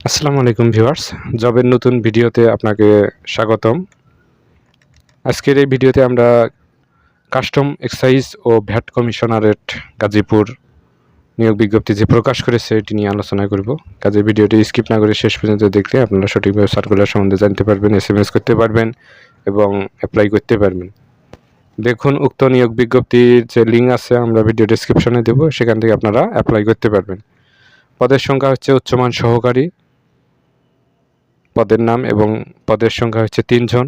আসসালামু আলাইকুম ভিউয়ার্স, জবের নতুন ভিডিওতে আপনাকে স্বাগতম। আজকের এই ভিডিওতে আমরা কাস্টম এক্সাইজ ও ভ্যাট কমিশনারেট গাজীপুর নিয়োগ বিজ্ঞপ্তি যে প্রকাশ করেছে এটি নিয়ে আলোচনা করব। কাজে ভিডিওটি স্কিপ না করে শেষ পর্যন্ত দেখলে আপনারা সঠিকভাবে সার্কুলার সম্বন্ধে জানতে পারবেন, এসএমএস করতে পারবেন এবং অ্যাপ্লাই করতে পারবেন। দেখুন, উক্ত নিয়োগ বিজ্ঞপ্তির যে লিঙ্ক আছে আমরা ভিডিও ডেসক্রিপশনে দেব, সেখান থেকে আপনারা অ্যাপ্লাই করতে পারবেন। পদের সংখ্যা হচ্ছে উচ্চমান সহকারী পদের নাম এবং পদের সংখ্যা হচ্ছে ৩ জন।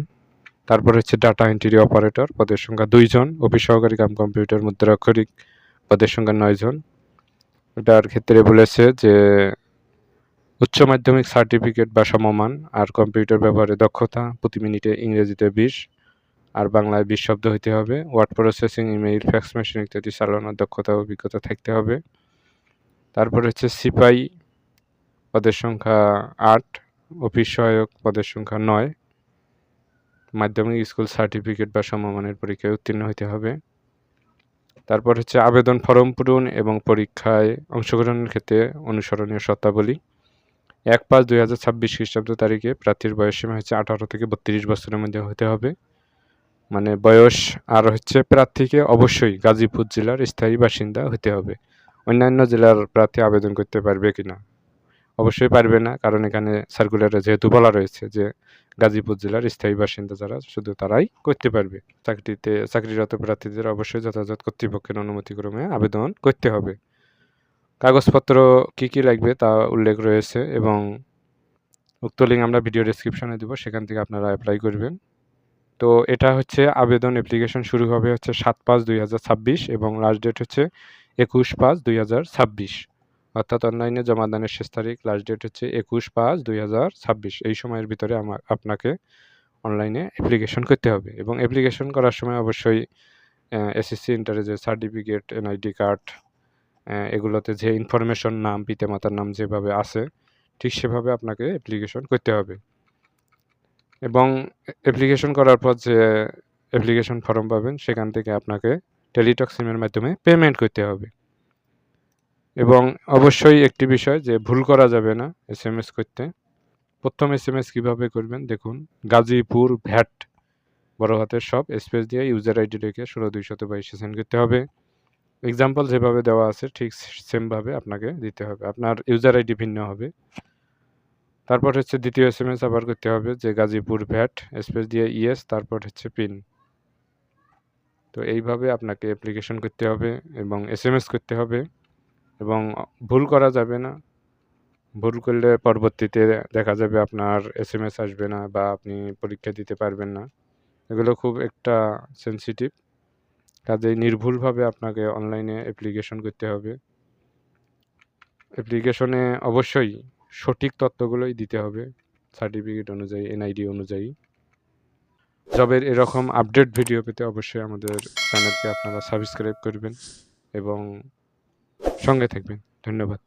তারপর হচ্ছে ডাটা এন্ট্রি অপারেটর পদের সংখ্যা 2 জন। অফিস সহকারী কাম কম্পিউটার মুদ্রাক্ষরিক পদের সংখ্যা 9 জন। এটার ক্ষেত্রে বলেছে যে উচ্চ মাধ্যমিক সার্টিফিকেট বা সমমান, আর কম্পিউটার ব্যবহারে দক্ষতা, প্রতি মিনিটে ইংরেজিতে 20 আর বাংলায় 20 শব্দ হইতে হবে। Word processing, email, fax machine ইত্যাদি চালানোর দক্ষতা ও অভিজ্ঞতা থাকতে হবে। তারপর হচ্ছে সিপাই পদের সংখ্যা 8, অফিস সহায়ক পদের সংখ্যা 9। মাধ্যমিক স্কুল সার্টিফিকেট বা সমমানের পরীক্ষায় উত্তীর্ণ হতে হবে। তারপর হচ্ছে আবেদন ফরম পূরণ এবং পরীক্ষায় অংশগ্রহণের ক্ষেত্রে অনুসরণীয় শর্তাবলী। 1/5/2026 খ্রিস্টাব্দ তারিখে প্রার্থীর বয়সসীমা হচ্ছে 18 থেকে 32 বছরের মধ্যে হতে হবে। মানে বয়স। আর হচ্ছে প্রার্থীকে অবশ্যই গাজীপুর জেলার স্থায়ী বাসিন্দা হতে হবে। অন্যান্য জেলার প্রার্থী আবেদন করতে পারবে কিনা? অবশ্যই পারবে না, কারণ এখানে সার্কুলারে যেহেতু বলা রয়েছে যে গাজীপুর জেলার স্থায়ী বাসিন্দা যারা শুধু তারাই করতে পারবে। চাকরিরত প্রার্থীদের অবশ্যই যথাযথ কর্তৃপক্ষের অনুমতিক্রমে আবেদন করতে হবে। কাগজপত্র কি লাগবে তা উল্লেখ রয়েছে এবং উক্ত লিঙ্ক আমরা ভিডিও ডেসক্রিপশনে দেব, সেখান থেকে আপনারা অ্যাপ্লাই করবেন। তো এটা হচ্ছে আবেদন অ্যাপ্লিকেশন শুরু হবে হচ্ছে 7/5/2026 এবং লাস্ট ডেট হচ্ছে 21/5/2026। অর্থাৎ অনলাইনে জমাদানের শেষ তারিখ, লাস্ট ডেট হচ্ছে 21/5/2026। এই সময়ের ভিতরে আপনাকে অনলাইনে অ্যাপ্লিকেশন করতে হবে এবং অ্যাপ্লিকেশন করার সময় অবশ্যই এসএসসি ইন্টারের যে সার্টিফিকেট, এনআইডি কার্ড, এগুলোতে যে ইনফরমেশন, নাম, পিতামাতার নাম যেভাবে আছে ঠিক সেভাবে আপনাকে অ্যাপ্লিকেশন করতে হবে। এবং অ্যাপ্লিকেশন করার পর যে অ্যাপ্লিকেশন ফর্ম পাবেন সেখান থেকে আপনাকে টেলিটক সিমের মাধ্যমে পেমেন্ট করতে হবে। এবং অবশ্যই একটি বিষয় যে ভুল করা যাবে না এসএমএস করতে। প্রথম এসএমএস কীভাবে করবেন দেখুন, গাজীপুর ভ্যাট বড় হাতের সব স্পেস দিয়ে ইউজার আইডি রেখে 16222 সেন্ড করতে হবে। এক্সাম্পল যেভাবে দেওয়া আছে ঠিক সেমভাবে আপনাকে দিতে হবে, আপনার ইউজার আইডি ভিন্ন হবে। তারপর হচ্ছে দ্বিতীয় এসএমএস আবার করতে হবে যে গাজীপুর ভ্যাট স্পেস দিয়ে ইয়েস, তারপর হচ্ছে পিন। তো এইভাবে আপনাকে অ্যাপ্লিকেশন করতে হবে এবং এসএমএস করতে হবে এবং ভুল করা যাবে না। ভুল করলে পরবর্তীতে দেখা যাবে আপনার এসএমএস আসবে না বা আপনি পরীক্ষা দিতে পারবেন না। এগুলো খুব একটা সেনসিটিভ, কাজেই নির্ভুলভাবে আপনাকে অনলাইনে অ্যাপ্লিকেশন করতে হবে। অ্যাপ্লিকেশনে অবশ্যই সঠিক তথ্যগুলোই দিতে হবে, সার্টিফিকেট অনুযায়ী, এনআইডি অনুযায়ী। জবের এরকম আপডেট ভিডিও পেতে অবশ্যই আমাদের চ্যানেলকে আপনারা সাবস্ক্রাইব করবেন এবং সঙ্গে থাকবেন। ধন্যবাদ।